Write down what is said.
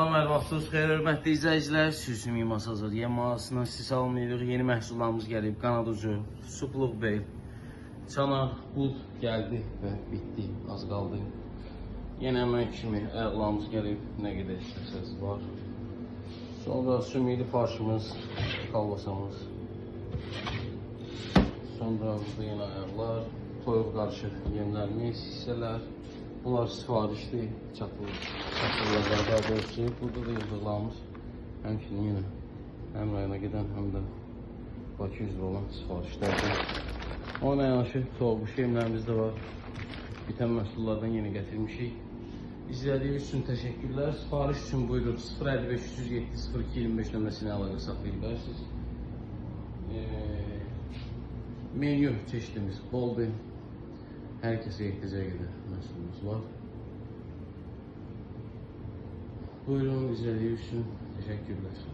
Salam, hər vaxtınız xeyir, hörmətli izləyicilər. Sürüsü Mimas Azad yem mağazasından sizi salamlayırıq. Yeni məhsullarımız gəlib. Qanad ucu, supluq bel, çanaq, bud gəldi və bitdi. Az qaldı. Yenə əmək kimi ayaqlarımız gəlib. Nə qədər istəsəz var. Sonra sümükli parçamız, kalbasamız. Sonra burada yenə ayaqlar, toyuq qarışıq yemlərimiz, hissələr. Bunlar sifarişli, çatılacaq daha doğrusu. Burada da yazıqlarımız həmçinin yenə həm rayona gedən, həm də Bakı üzrə olan sifarişlərdir. Ona yanaşı toyuq yemlərimiz də var. Bitən məhsullardan yeni gətirmişik. İzlədiyiniz üçün təşəkkürlər. Sifariş üçün buyurun 055 02 25 nömrəsinə əlaqə saxlaya bilərsiniz. Menyu çeşidimiz boldur. Hər kəsə ehtiyacı qədər məhsulumuz var. Buyurun, izlədiyiniz üçün təşəkkürlər.